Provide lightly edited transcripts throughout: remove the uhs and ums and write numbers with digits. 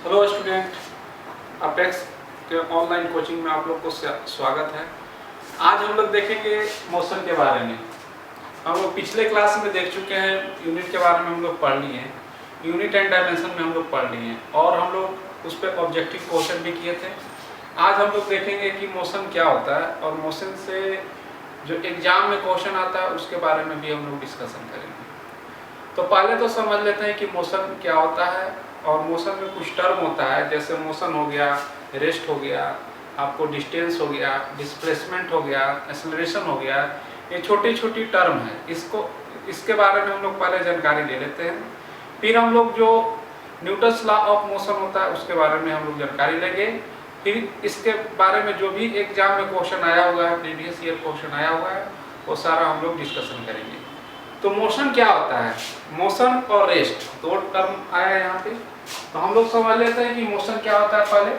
Hello student, apex के online coaching में आप लोग को स्वागत है। आज हम लोग देखेंगे मोशन के बारे में। हम लोग पिछले क्लास में देख चुके हैं, यूनिट के बारे में हम लोग पढ़ लिए हैं, यूनिट एंड डायमेंशन में हम लोग पढ़ लिए हैं और हम लोग उस पर ऑब्जेक्टिव क्वेश्चन भी किए थे। आज हम लोग देखेंगे कि मोशन क्या होता है और मोशन से जो एग्जाम में क्वेश्चन आता है उसके बारे में भी हम लोग डिस्कशन करेंगे। तो पहले तो समझ लेते हैं कि मोशन क्या होता है। और मोशन में कुछ टर्म होता है, जैसे मोशन हो गया, रेस्ट हो गया, आपको डिस्टेंस हो गया, डिस्प्लेसमेंट हो गया, एक्सेलरेशन हो गया। ये छोटी छोटी टर्म है, इसके बारे में हम लोग पहले जानकारी ले लेते हैं। फिर हम लोग जो न्यूटन्स लॉ ऑफ मोशन होता है उसके बारे में हम लोग जानकारी लेंगे। फिर इसके बारे में जो भी एग्जाम में क्वेश्चन आया हुआ है, प्रीवियस ईयर क्वेश्चन आया हुआ है, वो सारा हम लोग डिस्कशन करेंगे। तो मोशन क्या होता है? मोशन और रेस्ट दो टर्म आया है यहाँ पे। तो हम लोग समझ लेते हैं कि मोशन क्या होता है। पहले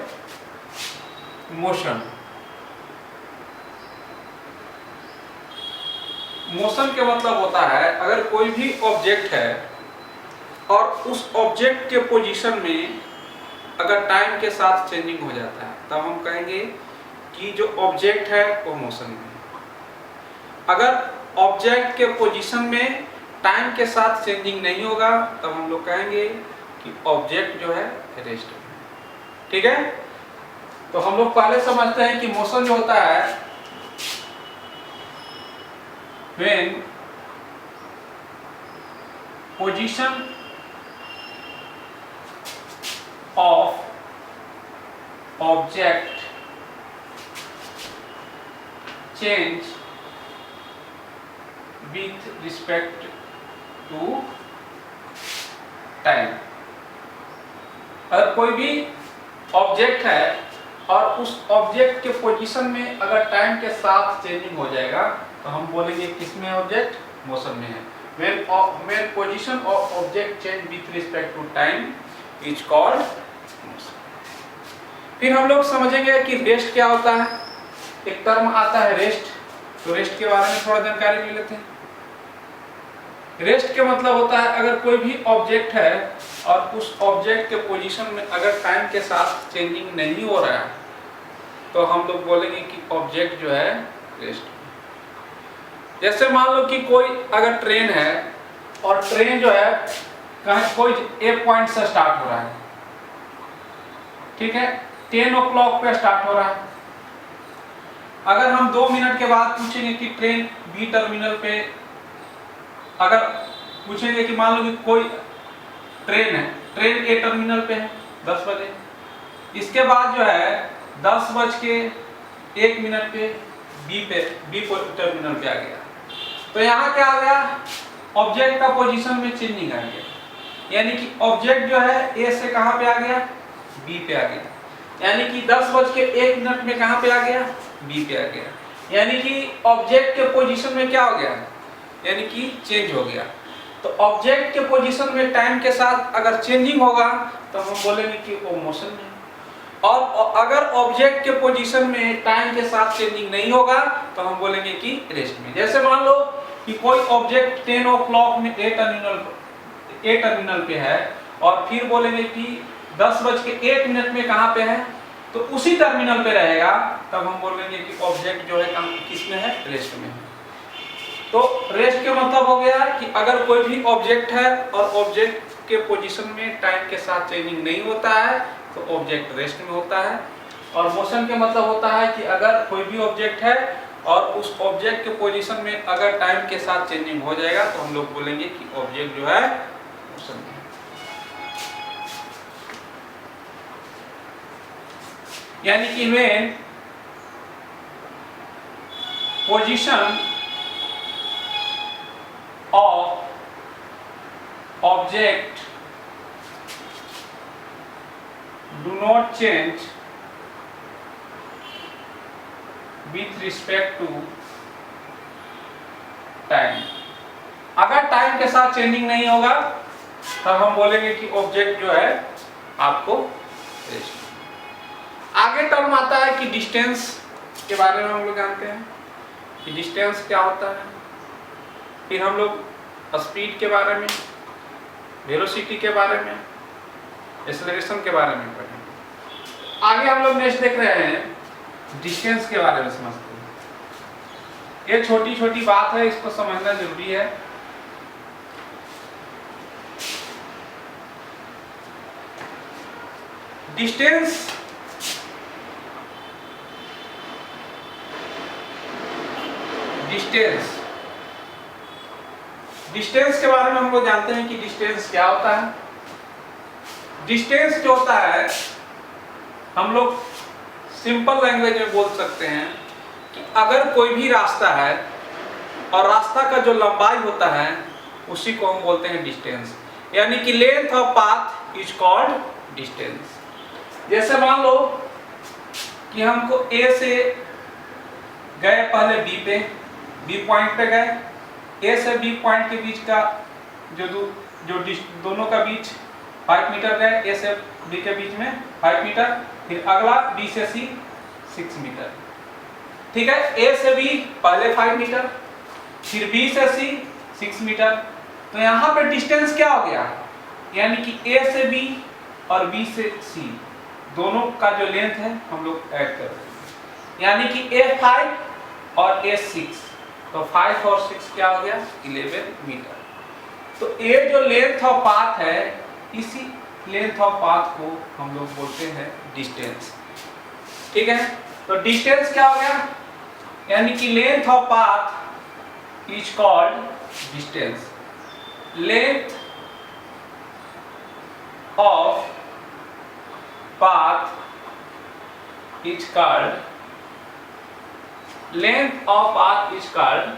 मोशन के मतलब होता है अगर कोई भी ऑब्जेक्ट है और उस ऑब्जेक्ट के पोजीशन में अगर टाइम के साथ चेंजिंग हो जाता है तब हम कहेंगे कि जो ऑब्जेक्ट है वो मोशन में है। अगर ऑब्जेक्ट के पोजीशन में टाइम के साथ चेंजिंग नहीं होगा तब हम लोग कहेंगे कि ऑब्जेक्ट जो है रेस्ट में। ठीक है, तो हम लोग पहले समझते हैं कि मोशन जो होता है when position of object change with respect to time. अगर कोई भी ऑब्जेक्ट है और उस ऑब्जेक्ट के पोजीशन में अगर टाइम के साथ चेंजिंग हो जाएगा तो हम बोलेंगे किसमें ऑब्जेक्ट मोशन में है। when position of object change with respect to time is called motion। फिर हम लोग समझेंगे कि रेस्ट क्या होता है। एक टर्म आता है रेस्ट, तो रेस्ट के बारे में थोड़ा जानकारी ले लेते हैं। रेस्ट के मतलब होता है अगर कोई भी ऑब्जेक्ट है और उस ऑब्जेक्ट के पोजीशन में अगर टाइम के साथ चेंजिंग नहीं हो रहा है तो हम लोग बोलेंगे कि ऑब्जेक्ट जो है रेस्ट। जैसे मान लो कि कोई अगर ट्रेन है और ट्रेन जो है कहीं कोई एक पॉइंट से स्टार्ट हो रहा है, ठीक है, 10 o'clock पे स्टार्ट हो रहा है। अगर हम 2 मिनट के बाद पूछेंगे कि ट्रेन बी टर्मिनल पे, अगर पूछेंगे कि मान लो कि कोई ट्रेन है, ट्रेन ए टर्मिनल पे है 10 बजे, इसके बाद जो है 10:01 पे बी टर्मिनल पे आ गया, तो यहाँ क्या आ गया? ऑब्जेक्ट का पोजीशन में चेंजिंग आ गया। यानी कि ऑब्जेक्ट जो है ए से कहाँ पे आ गया? बी पे आ गया। यानी कि 10:01 में कहाँ पे आ गया? बी पे आ गया। यानी कि ऑब्जेक्ट के पोजीशन में क्या हो गया? यानी कि चेंज हो गया। तो ऑब्जेक्ट के पोजीशन में टाइम के साथ अगर चेंजिंग होगा तो हम बोलेंगे कि वो मोशन में है। और अगर ऑब्जेक्ट के पोजीशन में टाइम के साथ चेंजिंग नहीं होगा तो हम बोलेंगे कि रेस्ट में। जैसे मान लो कि कोई ऑब्जेक्ट 10 o'clock में ए टर्मिनल पे है और फिर बोलेंगे कि 10:01 में कहाँ पे है, तो उसी टर्मिनल पे रहेगा, तब हम बोलेंगे कि ऑब्जेक्ट जो है किसमें है? रेस्ट में है। तो रेस्ट के मतलब हो गया कि अगर कोई भी ऑब्जेक्ट है और ऑब्जेक्ट के पोजीशन में टाइम के साथ चेंजिंग नहीं होता है तो ऑब्जेक्ट रेस्ट में होता है। और मोशन के मतलब होता है कि अगर कोई भी ऑब्जेक्ट है और उस ऑब्जेक्ट के पोजीशन में अगर टाइम के साथ चेंजिंग हो जाएगा तो हम लोग बोलेंगे कि ऑब्जेक्ट जो है मोशन में है। यानी कि when position of object do not change with respect to time। अगर टाइम के साथ चेंजिंग नहीं होगा तब हम बोलेंगे कि ऑब्जेक्ट जो है आपको रेस्ट। आगे टर्म आता है कि डिस्टेंस के बारे में हम लोग जानते हैं कि डिस्टेंस क्या होता है। फिर हम लोग स्पीड के बारे में, वेलोसिटी के बारे में, एक्सेलरेशन के बारे में पढ़ेंगे। आगे हम लोग नेक्स्ट देख रहे हैं डिस्टेंस के बारे में समझते हैं। ये छोटी छोटी बात है, इसको समझना जरूरी है। डिस्टेंस डिस्टेंस के बारे में हम लोग जानते हैं कि डिस्टेंस क्या होता है। डिस्टेंस जो होता है हम लोग सिंपल लैंग्वेज में बोल सकते हैं कि अगर कोई भी रास्ता है और रास्ता का जो लंबाई होता है उसी को हम बोलते हैं डिस्टेंस, यानी कि length of path is called distance. जैसे मान लो कि हमको ए से गए पहले बी पे, बी पॉइंट पे गए, ए से बी पॉइंट के बीच का जो दोनों का बीच 5 मीटर गए, ए से बी के बीच में 5 मीटर, फिर अगला बी से सी 6 मीटर, ठीक है। ए से बी पहले 5 मीटर, फिर बी से सी 6 मीटर। तो यहाँ पे डिस्टेंस क्या हो गया, यानी कि ए से बी और बी से सी दोनों का जो लेंथ है हम लोग ऐड कर रहे हैं, यानी कि A5 और A6, तो 5 और 6 क्या हो गया 11 मीटर। तो ये जो लेंथ ऑफ पाथ है, इसी लेंथ ऑफ पाथ को हम लोग बोलते हैं डिस्टेंस, ठीक है। तो डिस्टेंस क्या हो गया, यानी कि length of path is called distance. Length of path is called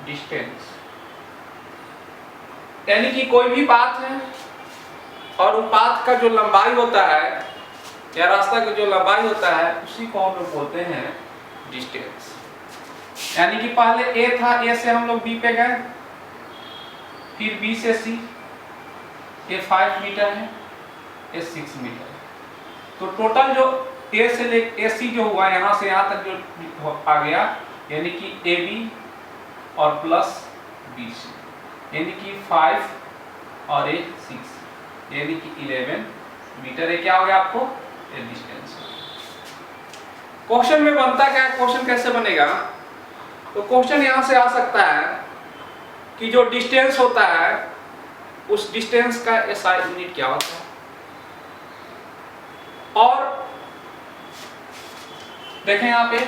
distance। यानी कि कोई भी पाथ है और वो पाथ का जो लंबाई होता है या रास्ता का जो लंबाई होता है उसी को हम लोग बोलते हैं डिस्टेंस। यानी कि पहले ए था, ए से हम लोग बी पे गए, फिर बी से सी, ये 5 मीटर है, ये 6 मीटर। तो टोटल जो ए से ले ए सी जो हुआ यहाँ से यहाँ तक जो आ गया, यानी कि ए बी और प्लस बी सी, यानी कि 5 और ए 6, यानी कि 11 मीटर। ये क्या हो गया आपको, ये डिस्टेंस। क्वेश्चन में बनता क्या है, क्वेश्चन कैसे बनेगा, तो क्वेश्चन यहाँ से आ सकता है कि जो डिस्टेंस होता है उस डिस्टेंस का एसआई यूनिट क्या होता है। और देखें यहाँ पे,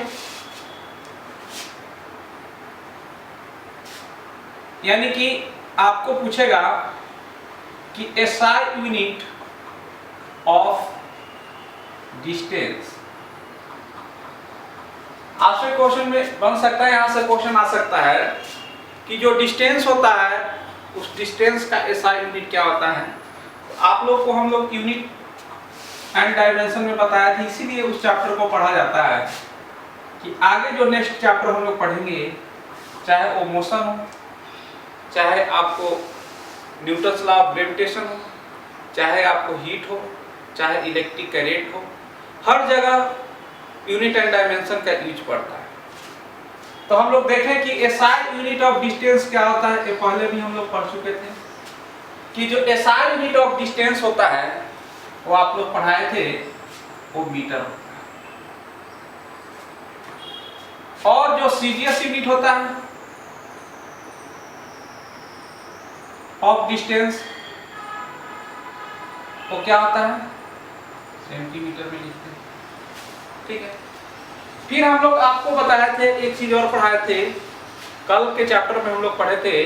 यानी कि आपको पूछेगा कि एसआई यूनिट ऑफ डिस्टेंस। आपसे क्वेश्चन में बन सकता है, यहां से क्वेश्चन आ सकता है कि जो डिस्टेंस होता है उस डिस्टेंस का एसआई यूनिट क्या होता है। तो आप लोग को हम लोग यूनिट एंड डायमेंशन में बताया था, इसीलिए उस चैप्टर को पढ़ा जाता है कि आगे जो नेक्स्ट चैप्टर हम लोग पढ़ेंगे, चाहे वो मोशन हो, चाहे आपको न्यूटन्स लॉ ऑफ ग्रेविटेशन हो, चाहे आपको हीट हो, चाहे इलेक्ट्रिक करंट हो, हर जगह यूनिट एंड डायमेंशन का यूज पड़ता है। तो हम लोग देखें कि एसआई यूनिट ऑफ डिस्टेंस क्या होता है। ये पहले भी हम लोग पढ़ चुके थे कि जो एसआई यूनिट ऑफ डिस्टेंस होता है वो आप लोग पढ़ाए थे, वो मीटर होता है। और जो सीजीएस यूनिट होता है ऑफ डिस्टेंस, वो क्या होता है, सेंटीमीटर में लिखते हैं, ठीक है। फिर हम लोग आपको बताए थे, एक चीज और पढ़ाए थे, कल के चैप्टर में हम लोग पढ़े थे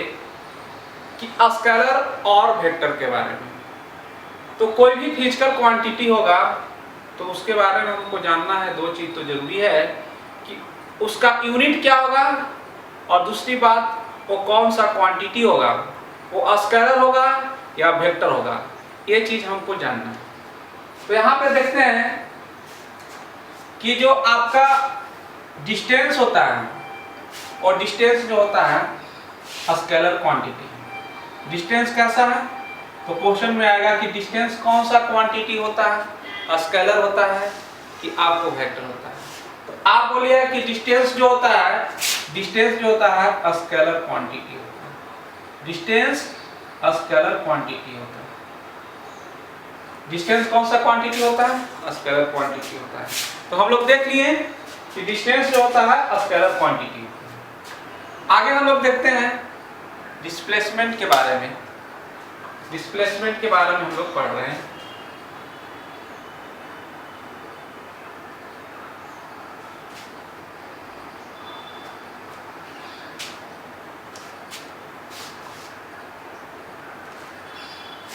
कि स्केलर और वेक्टर के बारे में। तो कोई भी फिजिकल क्वांटिटी होगा तो उसके बारे में हमको जानना है, दो चीज तो जरूरी है कि उसका यूनिट क्या होगा और दूसरी बात वो कौन सा क्वांटिटी होगा, वो स्केलर होगा या वेक्टर होगा, ये चीज हमको जानना है। तो यहाँ पे देखते हैं कि जो आपका डिस्टेंस होता है और डिस्टेंस जो होता है स्केलर क्वांटिटी। डिस्टेंस कैसा है, तो क्वेश्चन में आएगा कि डिस्टेंस कौन सा क्वांटिटी होता है, स्केलर होता है कि आपको वेक्टर होता है। तो आप बोलिए कि डिस्टेंस जो होता है, डिस्टेंस जो होता है स्केलर क्वांटिटी होता है, डिस्टेंस स्केलर क्वांटिटी होता है। डिस्टेंस कौन सा क्वांटिटी होता है? स्केलर क्वांटिटी होता है। तो हम लोग देख लिए कि डिस्टेंस जो होता है स्केलर क्वांटिटी। आगे हम लोग देखते हैं डिस्प्लेसमेंट के बारे में। डिस्प्लेसमेंट के बारे में हम लोग पढ़ रहे हैं।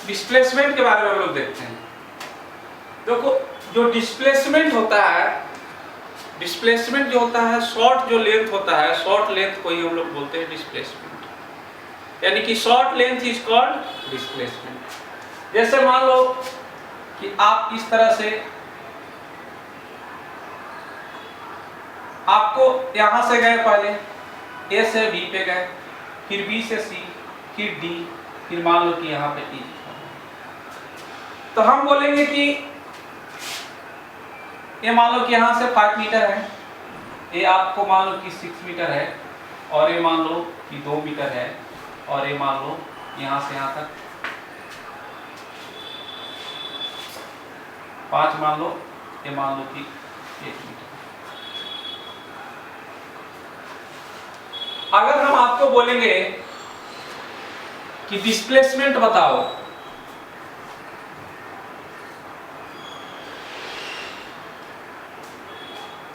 डिस्प्लेसमेंट के बारे में हम लोग देखते हैं। देखो जो डिस्प्लेसमेंट होता है, डिस्प्लेसमेंट जो होता है, शॉर्ट जो लेंथ होता है, शॉर्ट लेंथ को ही हम लोग बोलते हैं डिस्प्लेसमेंट। यानी कि short length is called displacement. जैसे मान लो कि आप इस तरह से, आपको यहां से गए, पहले ए से बी पे गए, फिर बी से सी, फिर डी, फिर मान लो कि यहाँ पे ई। तो हम बोलेंगे कि ये मान लो कि यहाँ से 5 मीटर है, ये आपको मान लो कि 6 मीटर है, और ये मान लो कि 2 मीटर है, और ये मान लो यहाँ से यहाँ तक 5, मान लो ये मान लो कि 1 मीटर। अगर हम आपको बोलेंगे कि डिस्प्लेसमेंट बताओ,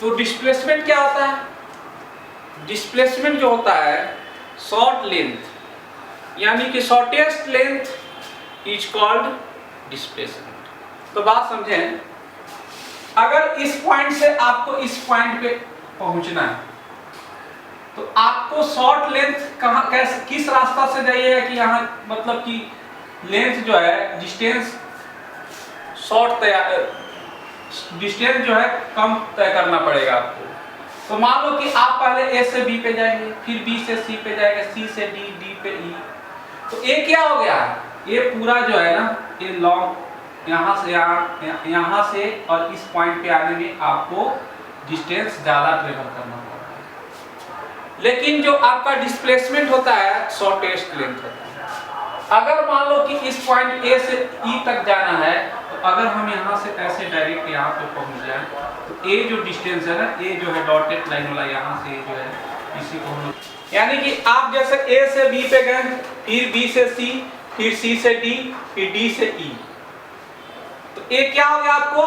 तो डिस्प्लेसमेंट क्या होता है? डिस्प्लेसमेंट जो होता है शॉर्ट लेंथ, यानी कि shortest length is called displacement. तो बात समझें, अगर इस पॉइंट से आपको इस पॉइंट पे पहुंचना है, तो आपको शॉर्ट लेंथ कहां, कैसे, किस रास्ता से जाइएगा कि यहाँ मतलब कि लेंथ जो है, डिस्टेंस शॉर्ट डिस्टेंस जो है कम तय करना पड़ेगा आपको। तो मान लो कि आप पहले ए से बी पे जाएंगे, फिर बी से सी पे जाएंगे, सी से डी, डी पे ई। तो ये क्या हो गया? ये पूरा जो है ना, ये लॉन्ग यहाँ से यहाँ से और इस पॉइंट पे आने में आपको डिस्टेंस ज़्यादा ट्रेवल करना पड़ता है। लेकिन जो आपका डिस्प्लेसमेंट होता है शॉर्टेस्ट लेंथ होता है। अगर मान लो कि इस पॉइंट ए से ई तक जाना है, तो अगर हम यहाँ से ऐसे डायरेक्ट यहाँ पे पहुँच जाए, तो ए जो डिस्टेंस है ना, ए जो है डॉटेड लाइन वाला, यहाँ से जो है इसी को हम लोग, यानी कि आप जैसे ए से बी पे गए, फिर बी से सी, फिर सी से डी, फिर डी से ई, तो ए क्या हो गया आपको?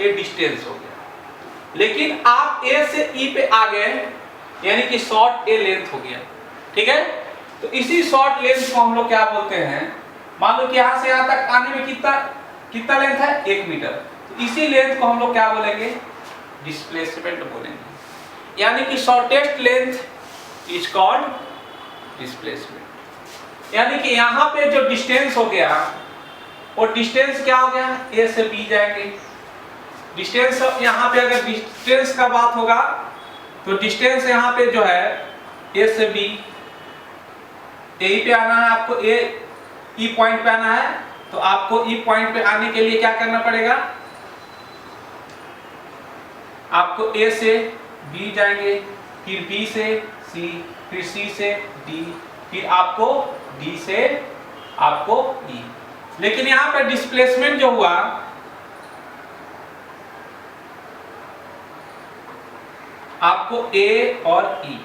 ए डिस्टेंस हो गया। लेकिन आप ए से ई पे आ गए, यानी कि शॉर्ट ए लेंथ हो गया। ठीक है, तो इसी शॉर्ट लेंथ को हम लोग क्या बोलते हैं? मान लो कि यहाँ से यहाँ तक आने में कितना लेंथ है? 1 मीटर। तो इसी लेंथ को हम लोग क्या बोलेंगे? डिस्प्लेसमेंट बोलेंगे। यानी कि shortest length is called displacement. यानी कि यहाँ पे जो डिस्टेंस हो गया, वो डिस्टेंस क्या हो गया? ए से बी जाएंगे। डिस्टेंस यहाँ पे अगर डिस्टेंस का बात होगा, तो डिस्टेंस यहाँ पे जो है ए से बी, यही पे आना है आपको, ए ई पॉइंट पे आना है। तो आपको ई पॉइंट पे आने के लिए क्या करना पड़ेगा? आपको ए से बी जाएंगे, फिर बी से सी, फिर सी से डी, फिर आपको डी से आपको ई। लेकिन यहाँ पे डिस्प्लेसमेंट जो हुआ, आपको ए और ई,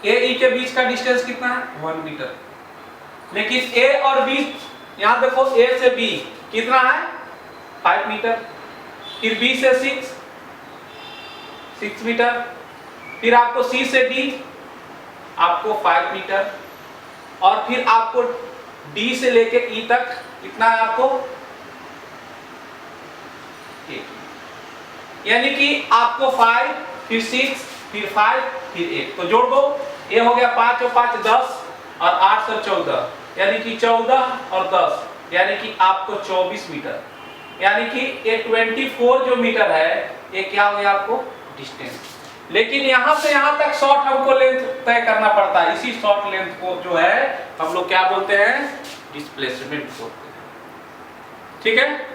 ए ई के बीच का डिस्टेंस कितना है? 1 मीटर। लेकिन ए और बी, यहां देखो ए से बी कितना है? 5 मीटर। फिर बी से 6 मीटर। फिर आपको सी से डी आपको 5 मीटर, और फिर आपको डी से लेके ई तक कितना है आपको? 8। यानी कि आपको 5, फिर 6, फिर 5, फिर 1, तो जोड़ दो। ये हो गया 5 और 5 10, और 8 और 14, यानी कि 14 और 10, यानी कि आपको 24 मीटर। यानी कि ये 24 जो मीटर है, ये क्या हो गया आपको? डिस्टेंस। लेकिन यहाँ से यहाँ तक शॉर्ट हमको लेंथ तय करना पड़ता है। इसी शॉर्ट लेंथ को जो है हम लोग क्या बोलते हैं? डिस्प्लेसमेंट बोलते हैं। ठीक है,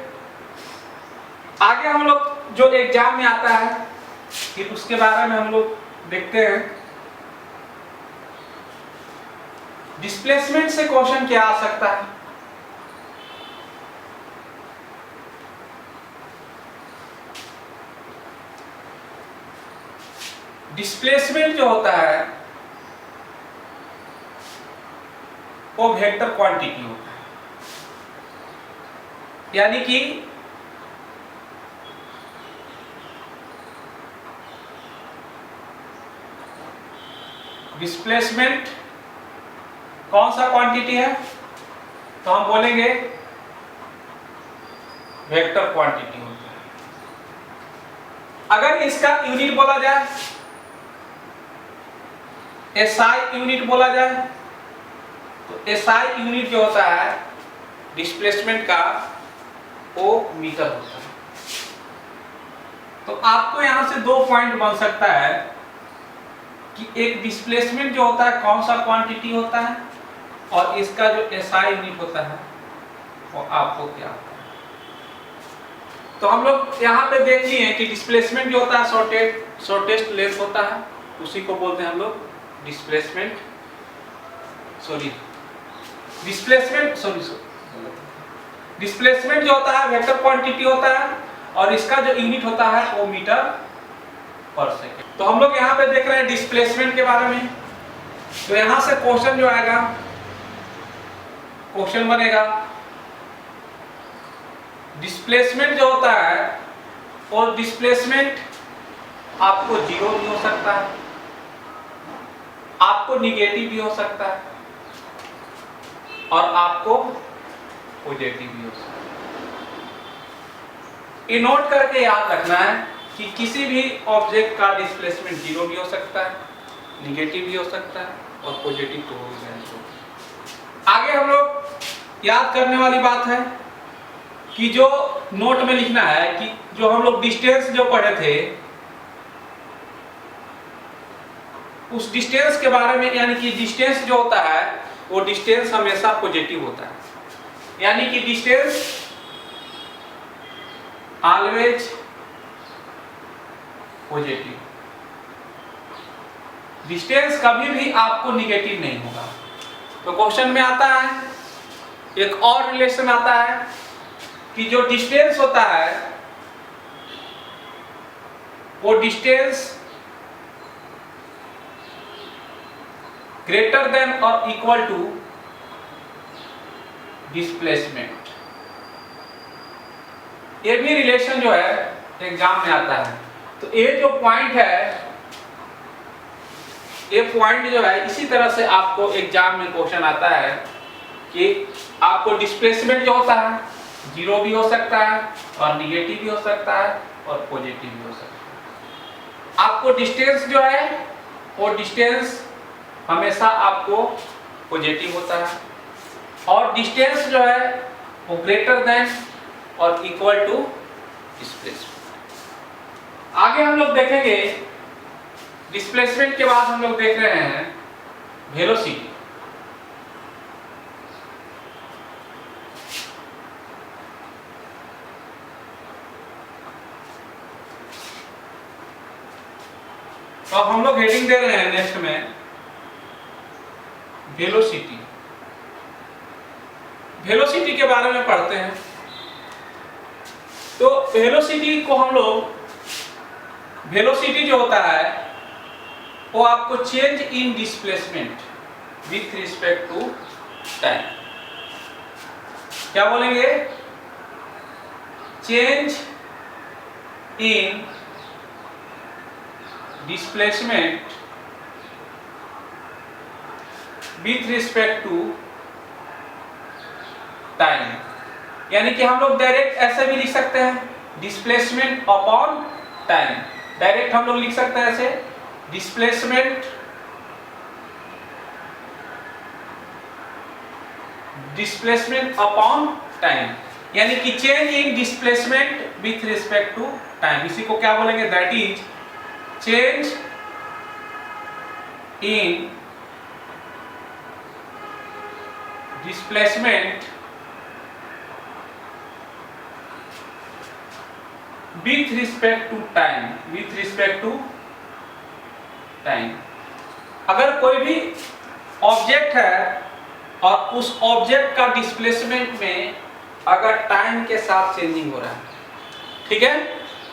आगे हम लोग जो एग्जाम में आता है, फिर उसके बारे में हम लोग देखते हैं। डिस्प्लेसमेंट से क्वेश्चन क्या आ सकता है? डिस्प्लेसमेंट जो होता है वो वेक्टर क्वांटिटी होता है, यानी कि डिस्प्लेसमेंट कौन सा क्वांटिटी है, तो हम बोलेंगे वेक्टर क्वांटिटी होता है। अगर इसका यूनिट बोला जाए, एसआई यूनिट बोला जाए, तो एसआई यूनिट जो होता है डिस्प्लेसमेंट का वो मीटर होता है। तो आपको यहां से दो पॉइंट बन सकता है कि एक डिस्प्लेसमेंट जो होता है कौन सा क्वांटिटी होता है, और इसका जो एसआई यूनिट होता है वो आपको क्या होता है। तो हम लोग यहाँ पे देख लिए कि डिस्प्लेसमेंट जो होता है शॉर्टेस्ट लेंथ होता है, उसी को बोलते हैं हम लोग डिस्प्लेसमेंट जो होता है वेक्टर क्वांटिटी होता है, और इसका जो यूनिट होता है वो मीटर पर सेकेंड। तो हम लोग यहाँ पे देख रहे हैं डिस्प्लेसमेंट के बारे में। तो यहाँ से क्वेश्चन जो आएगा, क्वेश्चन बनेगा डिस्प्लेसमेंट जो होता है, और डिस्प्लेसमेंट आपको जीरो भी हो सकता है, आपको निगेटिव भी हो सकता है, और आपको पॉजिटिव भी हो सकता है। ये नोट करके याद रखना है कि किसी भी ऑब्जेक्ट का डिस्प्लेसमेंट जीरो भी हो सकता है, निगेटिव भी हो सकता है, और पॉजिटिव तो हो जाए। आगे हम लोग याद करने वाली बात है कि जो नोट में लिखना है कि जो हम लोग डिस्टेंस जो पढ़े थे, उस डिस्टेंस के बारे में, यानी कि डिस्टेंस जो होता है वो डिस्टेंस हमेशा पॉजिटिव होता है, यानी कि डिस्टेंस ऑलवेज पॉजिटिव। डिस्टेंस कभी भी आपको निगेटिव नहीं होगा। तो क्वेश्चन में आता है एक और रिलेशन आता है कि जो डिस्टेंस होता है वो डिस्टेंस ग्रेटर देन और इक्वल टू डिस्प्लेसमेंट। ये भी रिलेशन जो है एग्जाम में आता है। तो ये जो पॉइंट है, ये पॉइंट जो है इसी तरह से आपको एग्जाम में क्वेश्चन आता है कि आपको डिस्प्लेसमेंट जो होता है जीरो भी हो सकता है, और निगेटिव भी हो सकता है, और पॉजिटिव भी हो सकता है। आपको डिस्टेंस जो है वो डिस्टेंस हमेशा आपको पॉजिटिव होता है, और डिस्टेंस जो है वो ग्रेटर देन और इक्वल टू डिस्प्लेसमेंट। आगे हम लोग देखेंगे डिस्प्लेसमेंट के बाद हम लोग देख रहे हैं वेलोसिटी। तो हम लोग हेडिंग दे रहे हैं नेक्स्ट में वेलोसिटी। वेलोसिटी के बारे में पढ़ते हैं। तो वेलोसिटी को हम लोग, वेलोसिटी जो होता है वो आपको change in displacement with respect to time, क्या बोलेंगे, change in displacement with respect to time. यानी कि हम लोग डायरेक्ट ऐसे भी लिख सकते हैं डिस्प्लेसमेंट अपॉन टाइम। डायरेक्ट हम लोग लिख सकते हैं ऐसे डिस्प्लेसमेंट अपॉन टाइम, यानी कि change in displacement with respect to time. इसी को क्या बोलेंगे, that is change in displacement with respect to time, with respect to time. अगर कोई भी ऑब्जेक्ट है और उस ऑब्जेक्ट का डिस्प्लेसमेंट में अगर टाइम के साथ चेंजिंग हो रहा है, ठीक है,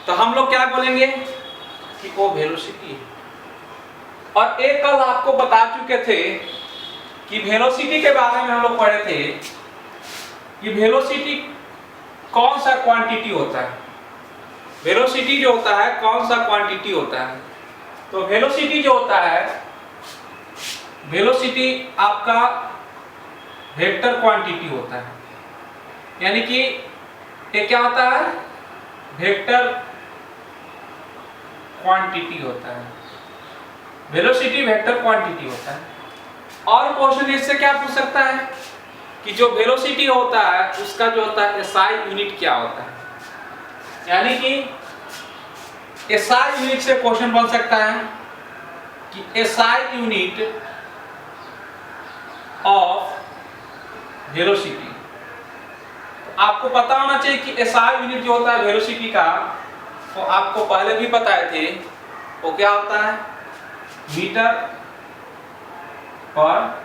तो हम लोग क्या बोलेंगे कि वो वेलोसिटी है। और एक कल आपको बता चुके थे कि वेलोसिटी के बारे में हम लोग पढ़े थे कि वेलोसिटी कौन सा क्वांटिटी होता है। वेलोसिटी जो होता है कौन सा क्वांटिटी होता है। तो वेलोसिटी जो होता है, वेलोसिटी आपका वेक्टर क्वांटिटी होता है, यानी कि ये क्या होता है, वेक्टर क्वांटिटी होता है। वेलोसिटी वेक्टर क्वांटिटी होता है। और क्वेश्चन इससे क्या पूछ सकता है कि जो वेलोसिटी होता है उसका जो होता है एसआई यूनिट क्या होता है, यानी कि एसआई यूनिट से क्वेश्चन बन सकता है कि एसआई यूनिट ऑफ वेलोसिटी। आपको पता होना चाहिए कि एसआई यूनिट जो होता है वेलोसिटी का, तो आपको पहले भी बताए थे, वो क्या होता है, मीटर पर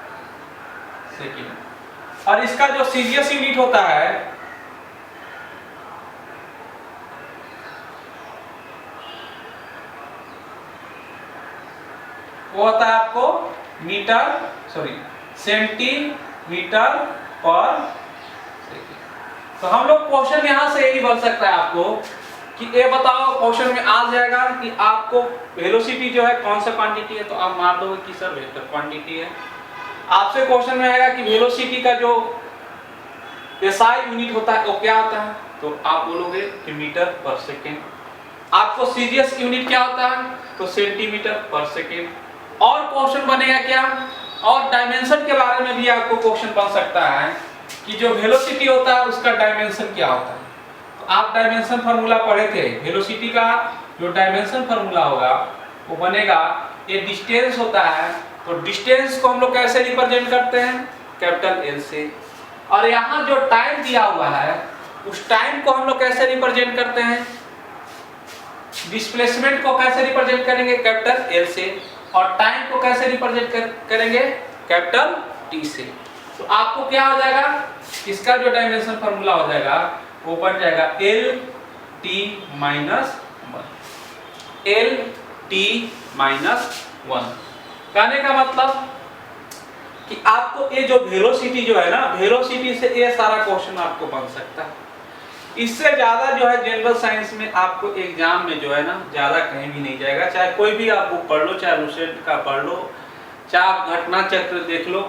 सेकेंड। और इसका जो सीजीएस यूनिट होता है वो होता है आपको सेंटीमीटर पर सेकेंड। तो हम लोग क्वेश्चन यहां से यही बन सकता है आपको कि ये बताओ, क्वेश्चन में आ जाएगा कि आपको वेलोसिटी जो है कौन सा क्वांटिटी है, तो आप मार दोगे कि सर वेक्टर क्वांटिटी है। आपसे क्वेश्चन में आएगा कि वेलोसिटी का जो एसआई यूनिट होता है वो क्या होता है, तो आप बोलोगे कि मीटर पर सेकेंड। आपको सीजीएस यूनिट क्या होता है, तो सेंटीमीटर पर सेकेंड। और क्वेश्चन बनेगा क्या, और डायमेंशन के बारे में भी आपको क्वेश्चन बन सकता है कि जो वेलोसिटी होता है उसका डायमेंशन क्या होता है। तो आप डायमेंशन फार्मूला पढ़े थे, वेलोसिटी का जो डायमेंशन फार्मूला होगा वो बनेगा, ये डिस्टेंस होता है, तो डिस्टेंस को हम लोग कैसे रिप्रेजेंट करते हैं, कैपिटल एल से। और यहाँ जो टाइम दिया हुआ है उस टाइम को हम लोग कैसे रिप्रेजेंट करते हैं, डिस्प्लेसमेंट को कैसे रिप्रेजेंट करेंगे, कैपिटल एल से। और टाइम को कैसे रिप्रेजेंट करेंगे, कैपिटल टी से। तो आपको क्या हो जाएगा, इसका जो डायमेंशन फार्मूला हो जाएगा वो बन जाएगा L T minus one. L T minus one कहने का मतलब कि आपको ये जो वेलोसिटी जो है ना, वेलोसिटी से ये सारा क्वेश्चन आपको बन सकता है। इससे ज्यादा जो है जनरल साइंस में आपको एग्जाम में जो है ना ज्यादा कहीं भी नहीं जाएगा। चाहे कोई भी आप बुक पढ़ लो, चाहे लुसेंट का पढ़ लो, चाहे आप घटना चक्र देख लो,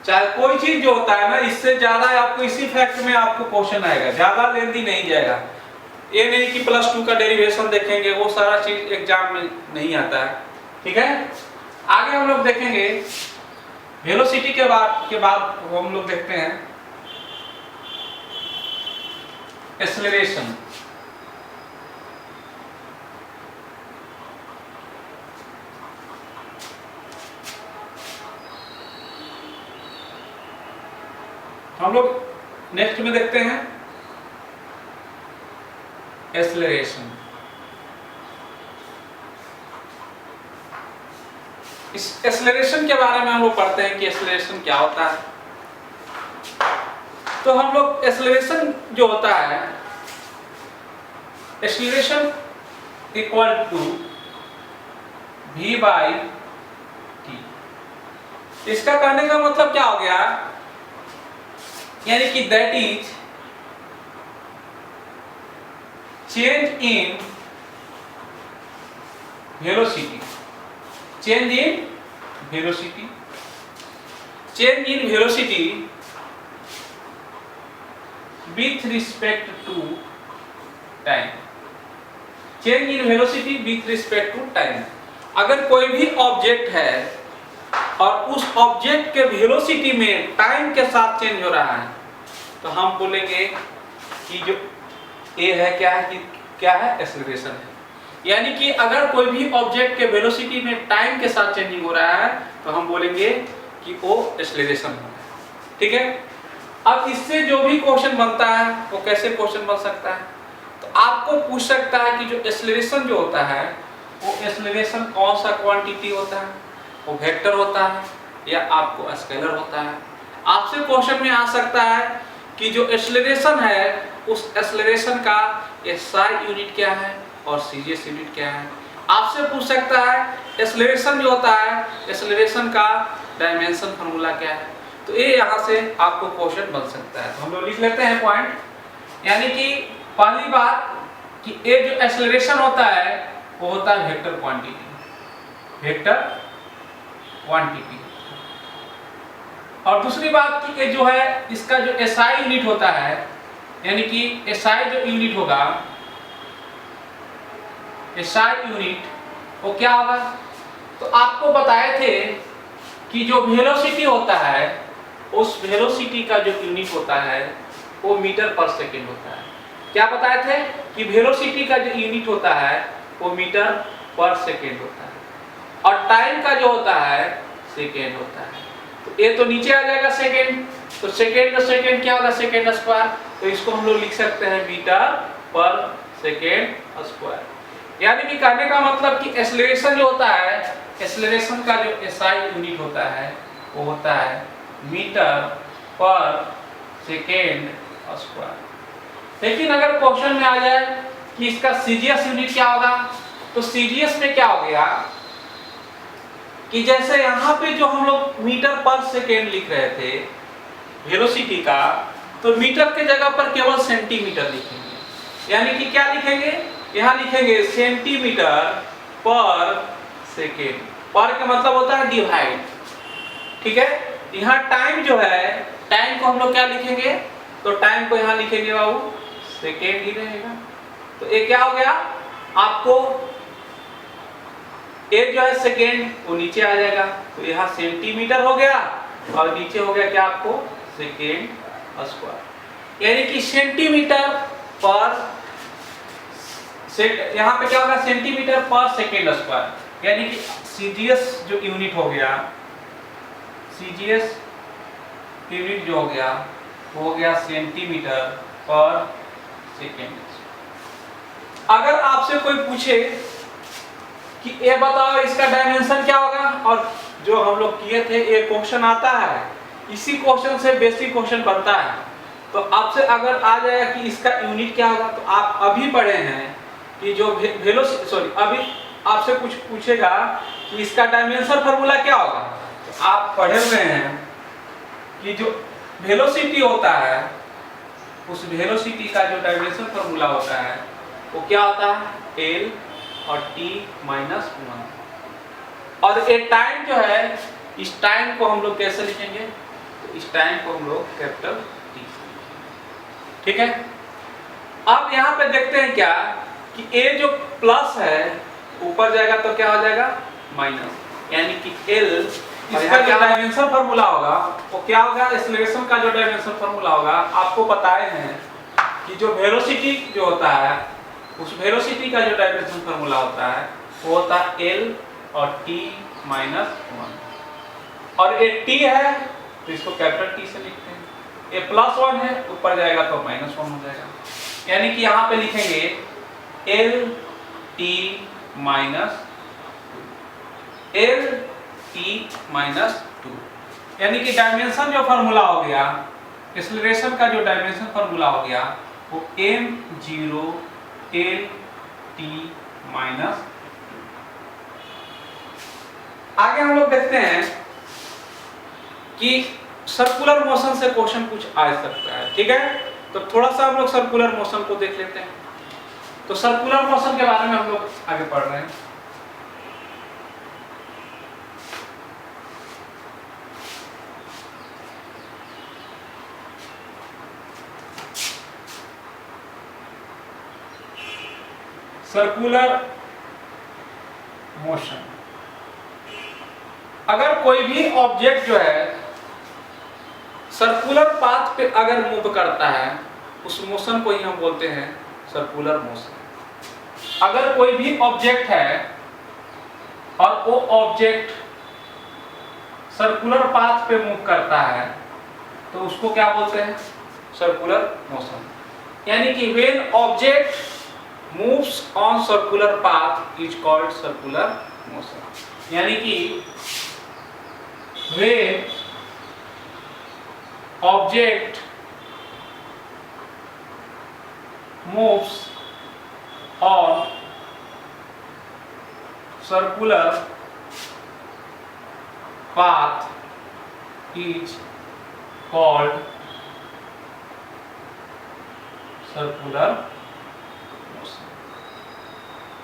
चाहे कोई चीज जो होता है ना, इससे ज्यादा आपको इसी फैक्ट में आपको क्वेश्चन आएगा, ज्यादा लेंथी नहीं जाएगा। ये नहीं कि +2 का डेरिवेशन देखेंगे, वो सारा चीज एग्जाम में नहीं आता है। ठीक है, आगे हम लोग देखेंगे वेलोसिटी के बाद हम लोग देखते हैं एक्सेलरेशन। हम लोग नेक्स्ट में देखते हैं एक्सेलरेशन। इस एक्सेलरेशन के बारे में हम लोग पढ़ते हैं कि एक्सेलरेशन क्या होता है। तो हम लोग एक्सेलरेशन जो होता है, एक्सेलरेशन इक्वल टू v/t। इसका कहने का मतलब क्या हो गया, यानी कि that is change in velocity. Change in velocity, change in velocity with respect to time। Change in velocity with respect to time। अगर कोई भी ऑब्जेक्ट है और उस ऑब्जेक्ट के वेलोसिटी में टाइम के साथ चेंज हो रहा है, तो हम बोलेंगे कि जो ये है क्या है, कि क्या है, एक्सेलरेशन है। यानी कि अगर कोई भी ऑब्जेक्ट के वेलोसिटी में टाइम के साथ चेंजिंग हो रहा है तो हम बोलेंगे कि वो एक्सेलरेशन है। ठीक है, अब इससे जो भी क्वेश्चन बनता है वो कैसे क्वेश्चन बन सकता है, तो आपको पूछ सकता है कि जो एक्सेलरेशन जो होता है वो एक्सेलरेशन कौन सा क्वांटिटी होता है, वो वेक्टर होता है या आपको स्केलर होता है। आपसे क्वेश्चन में आ सकता है कि जो एक्सेलरेशन है उस एक्सेलरेशन का एसआई यूनिट क्या है और सीजीएस यूनिट क्या है। आपसे पूछ सकता है एक्सेलरेशन जो होता है, एक्सेलरेशन का डायमेंशन फार्मूला क्या है, तो ये यहाँ से आपको क्वेश्चन बन सकता है। तो हम लोग लिख लेते हैं पॉइंट, यानी कि पहली बात कि ये जो एक्सेलरेशन होता है वो होता है वेक्टर क्वांटिटी, वेक्टर क्वांटिटी। और दूसरी बात कि ये जो है इसका जो एसआई यूनिट होता है, यानी कि एसआई जो यूनिट होगा, एसआई यूनिट वो क्या होगा, तो आपको बताए थे कि जो वेलोसिटी होता है उस वेलोसिटी का जो यूनिट होता है वो मीटर पर सेकेंड होता है। क्या बताए थे कि वेलोसिटी का जो यूनिट होता है वो मीटर पर सेकेंड होता है और टाइम का जो होता है सेकेंड होता है। तो ये तो नीचे आ जाएगा सेकेंड, तो सेकेंड सेकेंड क्या होगा, सेकेंड स्क्वायर, तो इसको हम लोग लिख सकते हैं मीटर पर सेकेंड स्क्वायर। यानी कि कहने का मतलब कि एक्सेलरेशन जो होता है, एक्सेलरेशन का जो एसआई यूनिट होता है वो होता है मीटर पर सेकेंड स्क्वायर। लेकिन अगर क्वेश्चन में आ जाए कि इसका सीजीएस यूनिट क्या होगा, तो सीजीएस में क्या हो गया कि जैसे यहाँ पे जो हम लोग मीटर पर सेकेंड लिख रहे थे वेलोसिटी का, तो मीटर के जगह पर केवल सेंटीमीटर लिखेंगे। यानी कि क्या लिखेंगे, यहाँ लिखेंगे सेंटीमीटर पर सेकेंड। पर का मतलब होता है डिवाइड, ठीक है। यहाँ टाइम जो है, टाइम को हम लोग क्या लिखेंगे, तो टाइम को यहाँ लिखेंगे बाबू सेकेंड ही रहेगा। तो ये क्या हो गया, आपको एक जो है सेकेंड वो नीचे आ जाएगा, तो यहाँ सेंटीमीटर हो गया और नीचे हो गया क्या आपको सेकेंड स्क्वायर। यानी कि सेंटीमीटर पर यहाँ पे क्या होगा सेंटीमीटर पर सेकेंड स्क्वायर, यानी कि सीजीएस जो यूनिट हो गया, सीजीएस यूनिट जो हो गया वो हो गया सेंटीमीटर पर सेकेंड। अगर आपसे कोई पूछे कि ये बताओ इसका डायमेंशन क्या होगा, और जो हम लोग किए थे ये क्वेश्चन आता है, इसी क्वेश्चन से बेसिक क्वेश्चन बनता है, तो आपसे अगर आ जाएगा कि इसका यूनिट क्या होगा, तो आप अभी पढ़े हैं कि जो अभी आपसे कुछ पूछेगा कि इसका डायमेंशन फार्मूला क्या होगा, तो आप पढ़े हुए हैं कि जो वेलोसिटी होता है उस वेलोसिटी का जो डायमेंशन फार्मूला होता है वो क्या होता है एल और टी माइनस 1। और ये टाइम जो है, इस टाइम को हम लोग कैसे लिखेंगे, तो इस टाइम को हम लोग कैपिटल टी, ठीक है। अब यहाँ पे देखते हैं क्या कि ए जो प्लस है ऊपर जाएगा तो क्या हो जाएगा माइनस, यानी कि एल, इसका जो डायमेंशन फार्मूला होगा वो क्या होगा, एक्सेलरेशन का जो डायमेंशन फार्मूला होगा आपको बताए हैं कि जो वेलोसिटी जो होता है उस वेलोसिटी का जो डायमेंशन फार्मूला होता है वो होता है एल और टी माइनस 1। और ये टी है तो इसको कैपिटल टी से लिखते हैं, ये प्लस 1 है ऊपर जाएगा तो माइनस 1 हो जाएगा। यानी कि यहाँ पे लिखेंगे L T minus 2, L T minus 2, यानी कि डायमेंशन जो फार्मूला हो गया, एक्सेलरेशन का जो डायमेंशन फार्मूला हो गया वो m0 एल टी माइनस। आगे हम लोग देखते हैं कि सर्कुलर मोशन से क्वेश्चन कुछ आ सकता है, ठीक है। तो थोड़ा सा हम लोग सर्कुलर मोशन को देख लेते हैं। तो सर्कुलर मोशन के बारे में हम लोग आगे पढ़ रहे हैं। सर्कुलर मोशन, अगर कोई भी ऑब्जेक्ट जो है सर्कुलर पाथ पे अगर मूव करता है उस मोशन को ही हम बोलते हैं सर्कुलर मोशन। अगर कोई भी ऑब्जेक्ट है और वो ऑब्जेक्ट सर्कुलर पाथ पे मूव करता है तो उसको क्या बोलते हैं सर्कुलर मोशन। यानी कि when object moves on circular path is called circular motion। यानी कि when object moves on circular path is called circular motion.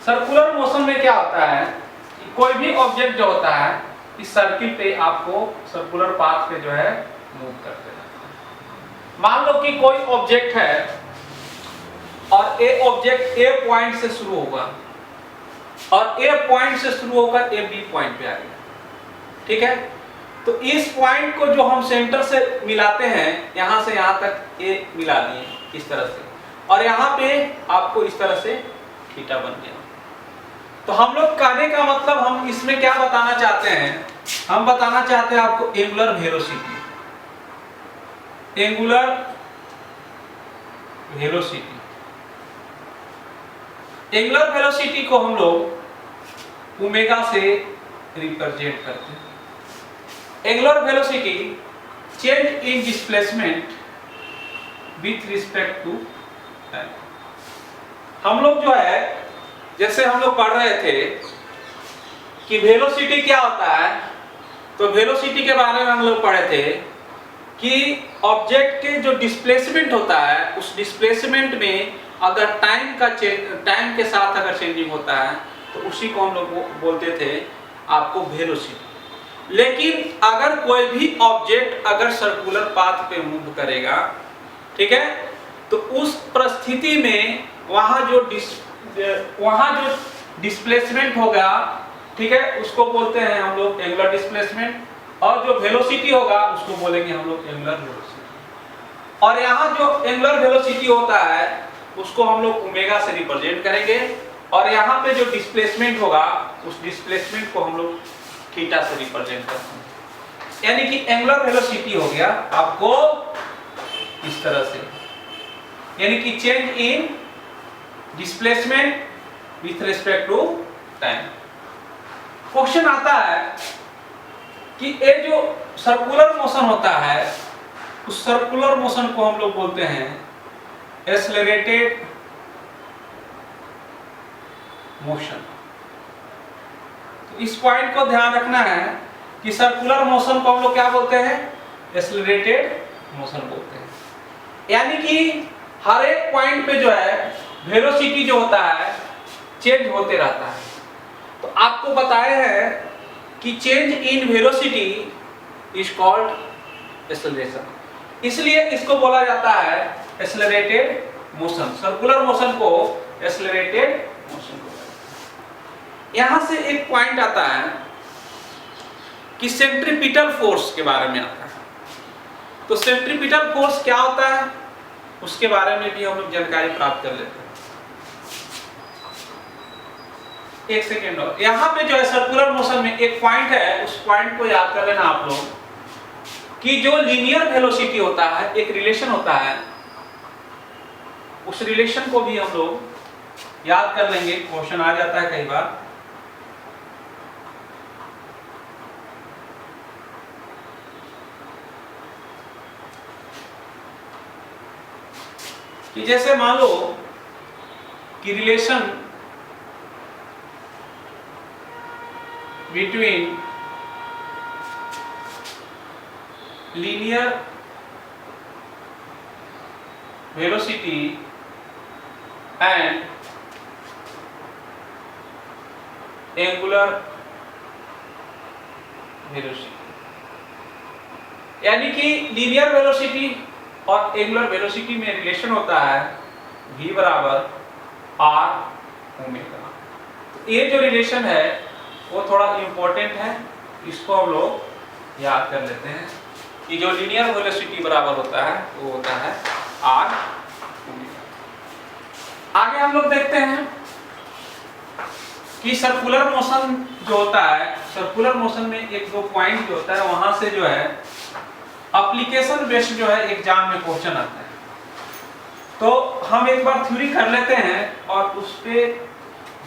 Circular motion में क्या होता है कि कोई भी ऑब्जेक्ट जो होता है इस सर्किल पे आपको सर्कुलर पाथ पे जो है मूव करते रहता है। मान लो कि कोई ऑब्जेक्ट है और ए ऑब्जेक्ट ए पॉइंट से शुरू होगा और ए पॉइंट से शुरू होकर ए बी पॉइंट पे आ गया, ठीक है। तो इस पॉइंट को जो हम सेंटर से मिलाते हैं, यहां से यहां तक ए मिला दिए इस तरह से, और यहां पे आपको इस तरह से थीटा बन गया। तो हम लोग कहने का मतलब हम इसमें क्या बताना चाहते हैं, हम बताना चाहते हैं आपको angular velocity. Angular velocity, angular velocity को हम लोग ओमेगा से रिप्रेजेंट करते हैं। Angular velocity change in displacement with respect to time. हम लोग जो है, जैसे हम लोग पढ़ रहे थे कि वेलोसिटी क्या होता है, तो वेलोसिटी के बारे में हम लोग पढ़े थे कि ऑब्जेक्ट के जो डिस्प्लेसमेंट होता है उस डिस्प्लेसमेंट में अगर टाइम के साथ अगर चेंजिंग होता है तो उसी को हम लोग बोलते थे आपको वेलोसिटी। लेकिन अगर कोई भी ऑब्जेक्ट अगर सर्कुलर पाथ पे मूव करेगा, ठीक है, तो उस परिस्थिति में वहां जो डिस्प्लेसमेंट होगा, ठीक है, उसको बोलते हैं हम लोग एंगुलर डिस्प्लेसमेंट, और जो वेलोसिटी होगा उसको बोलेंगे हम लोग एंगुलर वेलोसिटी। और यहाँ जो एंगुलर वेलोसिटी होता है उसको हम लोग ओमेगा से रिप्रेजेंट करेंगे, और यहाँ पे जो डिस्प्लेसमेंट होगा उस डिस्प्लेसमेंट को हम लोग थीटा से रिप्रेजेंट करते हैं। यानी कि एंगुलर वेलोसिटी हो गया आपको इस तरह से, यानी कि change in displacement with respect to time. Question आता है कि ये जो सर्कुलर मोशन होता है उस सर्कुलर मोशन को हम लोग बोलते हैं एक्सेलरेटेड मोशन। तो इस पॉइंट को ध्यान रखना है कि सर्कुलर मोशन को हम लोग क्या बोलते हैं, एक्सेलरेटेड मोशन बोलते हैं। यानी कि हर एक पॉइंट पे जो है वेलोसिटी जो होता है चेंज होते रहता है। तो आपको बताए हैं कि change in velocity is called acceleration, इसलिए इसको बोला जाता है एक्सेलरेटेड मोशन। सर्कुलर मोशन को एक्सेलरेटेड मोशन बोला जाता है। यहां से एक पॉइंट आता है कि सेंट्रीपिटल फोर्स के बारे में आता है। तो सेंट्रीपिटल फोर्स क्या होता है उसके बारे में भी हम लोग जानकारी प्राप्त कर लेते हैं। एक सेकेंड, और यहाँ पे जो है सर्कुलर मोशन में एक पॉइंट है, उस पॉइंट को याद कर लेना आप लोग कि जो लीनियर वेलोसिटी होता है एक रिलेशन होता है, उस रिलेशन को भी हम लोग याद कर लेंगे, क्वेश्चन आ जाता है कई बार। कि जैसे मान लो कि relation between linear velocity and angular velocity, यानी कि लीनियर वेलोसिटी और एंगुलर वेलोसिटी में रिलेशन होता है v बराबर r ओमेगा। ये जो रिलेशन है वो थोड़ा इंपॉर्टेंट है, इसको हम लोग याद कर लेते हैं कि जो लीनियर वेलोसिटी बराबर होता है वो होता है r ओमेगा। आगे हम लोग देखते हैं कि सर्कुलर मोशन जो होता है, सर्कुलर मोशन में एक दो पॉइंट जो होता है वहां से जो है एप्लीकेशन बेस्ड जो है एग्जाम में क्वेश्चन आता है। तो हम एक बार थ्योरी कर लेते हैं और उस पे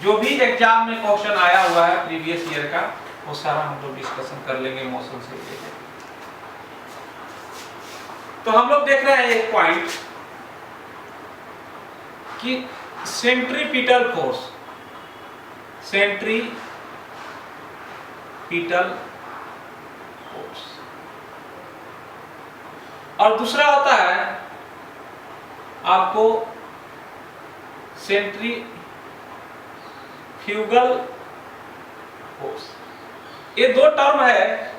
जो भी एग्जाम में क्वेश्चन आया हुआ है प्रीवियस ईयर का वो सारा हम लोग डिस्कशन कर लेंगे मोशन से रिलेटेड। तो हम लोग देख रहे हैं एक पॉइंट कि सेंट्रीपिटल फोर्स, सेंट्रीपिटल फोर्स। और दूसरा होता है आपको सेंट्रीफ्यूगल फोर्स। ये दो टर्म है,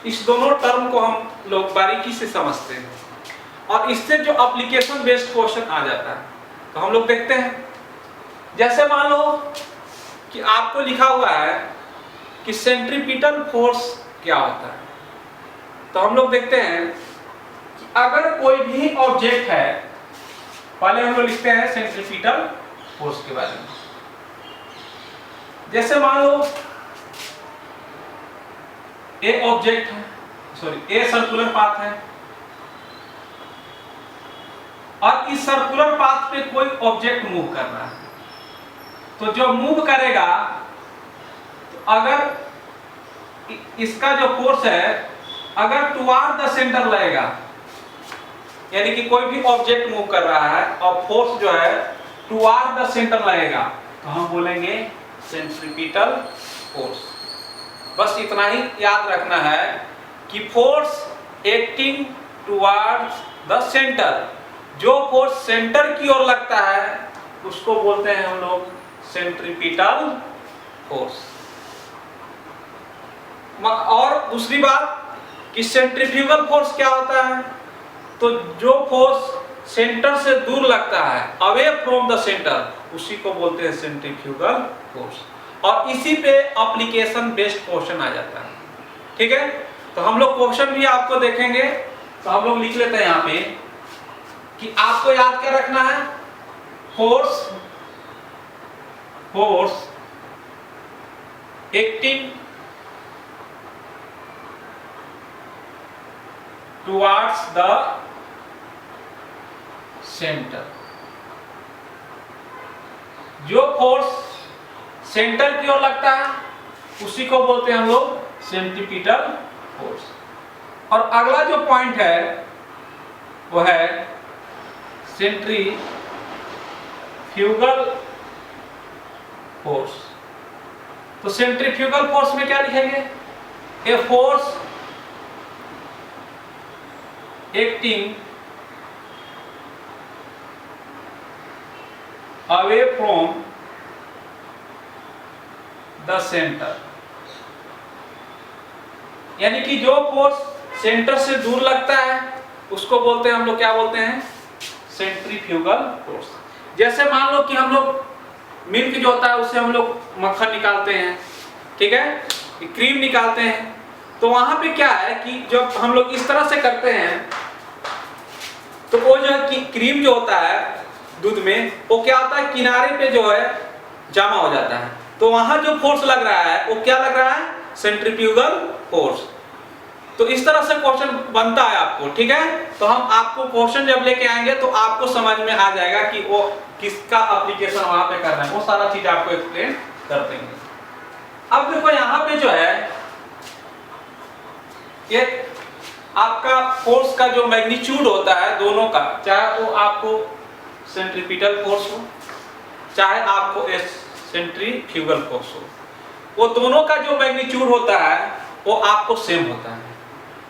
इस दोनों टर्म को हम लोग बारीकी से समझते हैं और इससे जो एप्लीकेशन बेस्ड क्वेश्चन आ जाता है तो हम लोग देखते हैं। जैसे मान लो कि आपको लिखा हुआ है कि सेंट्रीपिटल फोर्स क्या होता है, तो हम लोग देखते हैं कि अगर कोई भी ऑब्जेक्ट है, पहले हम लोग लिखते हैं सेंट्रीपिटल फोर्स के बारे में। जैसे मान लो ए ऑब्जेक्ट है, ए सर्कुलर पाथ है और इस सर्कुलर पाथ पे कोई ऑब्जेक्ट मूव कर रहा है, तो जो मूव करेगा तो अगर इसका जो फोर्स है अगर टुवार्ड द सेंटर लगेगा, यानी कि कोई भी ऑब्जेक्ट मूव कर रहा है और फोर्स जो है टुवार्ड द सेंटर लगेगा, तो हम बोलेंगे सेंट्रीपिटल फोर्स। बस इतना ही याद रखना है कि force acting towards the centre, जो फोर्स सेंटर की ओर लगता है उसको बोलते हैं हम लोग सेंट्रीपिटल फोर्स। और दूसरी बात कि सेंट्रीफ्यूगल फोर्स क्या होता है, तो जो फोर्स सेंटर से दूर लगता है, अवे फ्रॉम द सेंटर, उसी को बोलते हैं सेंट्रीफ्यूगल फोर्स। और इसी पे एप्लीकेशन बेस्ड क्वेश्चन आ जाता है। ठीक है, तो हम लोग क्वेश्चन भी आपको देखेंगे, तो हम लोग लिख लेते हैं यहाँ पे कि आपको याद क्या रखना है, force acting towards the centre, जो फोर्स सेंटर की ओर लगता है उसी को बोलते हैं हम लोग सेंट्रीपिटल फोर्स। और अगला जो पॉइंट है वो है सेंट्रीफ्यूगल फोर्स। तो सेंट्रीफ्यूगल फोर्स में क्या लिखेंगे, a force acting away from the centre, यानी कि जो फोर्स सेंटर से दूर लगता है उसको बोलते हैं हम लोग क्या बोलते हैं, सेंट्रीफ्यूगल फोर्स। जैसे मान लो कि हम लोग मिल्क जो होता है उससे हम लोग मक्खन निकालते हैं, ठीक है, क्रीम निकालते हैं, तो वहां पे क्या है कि जब हम लोग इस तरह से करते हैं तो वो जो है कि क्रीम जो होता है दूध में, वो क्या होता है किनारे पे जो है जमा हो जाता है, तो वहां जो फोर्स लग रहा है वो क्या लग रहा है, सेंट्रीफ्यूगल फोर्स। तो इस तरह से क्वेश्चन बनता है आपको, ठीक है। तो हम आपको क्वेश्चन जब लेके आएंगे तो आपको समझ में आ जाएगा कि वो किसका एप्लीकेशन वहां पे करना है, वो सारा चीज आपको एक्सप्लेन कर देंगे। अब देखो यहाँ पे जो है ये आपका फोर्स का जो मैग्नीट्यूड होता है दोनों का, चाहे वो आपको सेंट्रीपिटल फोर्स हो चाहे आपको सेंट्रीफ्यूगल फोर्स हो, वो दोनों का जो मैग्नीट्यूड होता है वो आपको सेम होता है।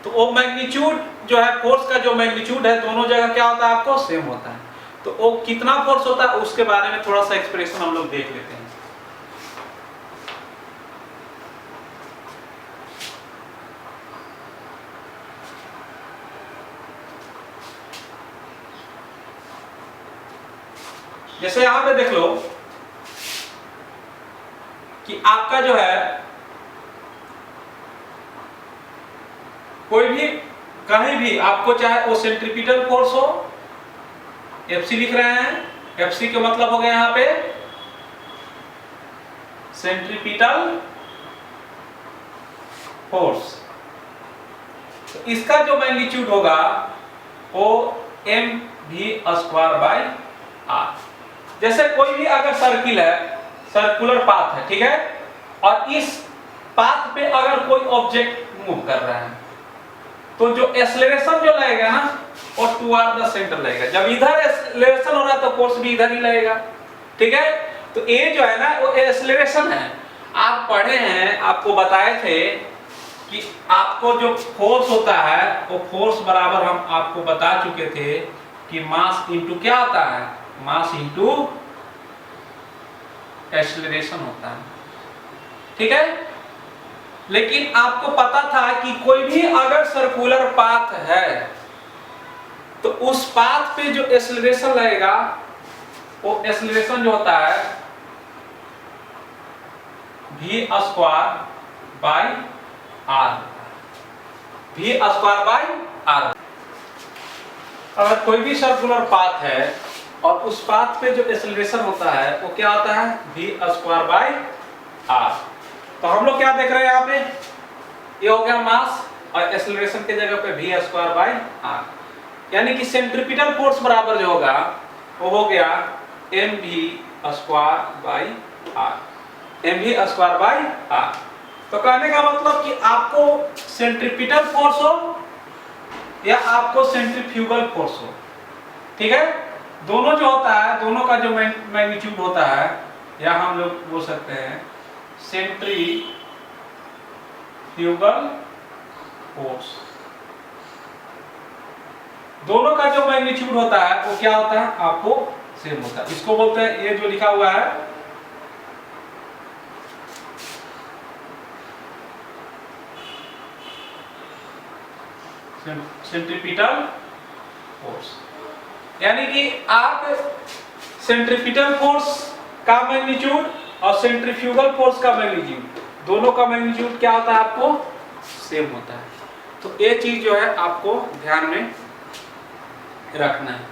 तो वो मैग्नीट्यूड जो है, फोर्स का जो मैग्नीट्यूड है दोनों जगह क्या होता है, आपको सेम होता है। तो वो कितना फोर्स होता है उसके बारे में थोड़ा सा एक्सप्रेशन हम लोग देख लेते हैं। जैसे यहां पे देख लो कि आपका जो है कोई भी कहीं भी आपको चाहे वो सेंट्रीपिटल फोर्स हो, एफसी लिख रहे हैं, एफसी का मतलब हो गया यहाँ पे सेंट्रीपिटल फोर्स। तो इसका जो मैग्नीट्यूड होगा वो mv²/r। जैसे कोई भी अगर सर्किल है, सर्कुलर पाथ है, ठीक है, और इस पाथ पे अगर कोई ऑब्जेक्ट मूव कर रहा है तो जो एक्सेलरेशन जो लगेगा ना वो टुवार्ड द सेंटर लगेगा। जब इधर एक्सेलरेशन हो रहा है तो फोर्स भी इधर ही लगेगा, ठीक है। तो ये जो है ना वो एक्सेलरेशन है, आप पढ़े हैं, आपको बताए थे कि आपको जो फोर्स होता है वो फोर्स बराबर हम आपको बता चुके थे कि मास इंटू क्या होता है, मास इंटू एक्सीलरेशन होता है, ठीक है। लेकिन आपको पता था कि कोई भी अगर सर्कुलर पाथ है तो उस पाथ पे जो एक्सीलरेशन लगेगा वो एक्सीलरेशन जो होता है v square by r, v square by r. अगर कोई भी सर्कुलर पाथ है और उस पाथ पे जो एक्सीलरेशन होता है वो क्या होता है, v स्क्वायर बाई आर। तो हम लोग क्या देख रहे हैं यहाँ पे, ये हो गया मास और एक्सीलरेशन के जगह पे v स्क्वायर बाई आर, यानी कि सेंट्रीपिटल फोर्स बराबर जो होगा वो हो गया mv square by r, mv square by r. तो कहने का मतलब कि आपको सेंट्रीपिटल फोर्स हो या आपको सेंट्रीफ्यूगल फोर्स हो, ठीक है, दोनों जो होता है, दोनों का जो मैग्नीट्यूड होता है, या हम लोग बोल सकते हैं सेंट्रीफ्यूगल फोर्स, दोनों का जो मैग्नीट्यूड होता है वो क्या होता है, आपको सेम होता है। इसको बोलते हैं, ये जो लिखा हुआ है सेंट्रीपिटल फोर्स, यानी कि आप सेंट्रीपिटल फोर्स का मैग्नीट्यूड और सेंट्रीफ्यूगल फोर्स का मैग्नीट्यूड, दोनों का मैग्नीट्यूड क्या होता है, आपको सेम होता है। तो ये चीज जो है आपको ध्यान में रखना है।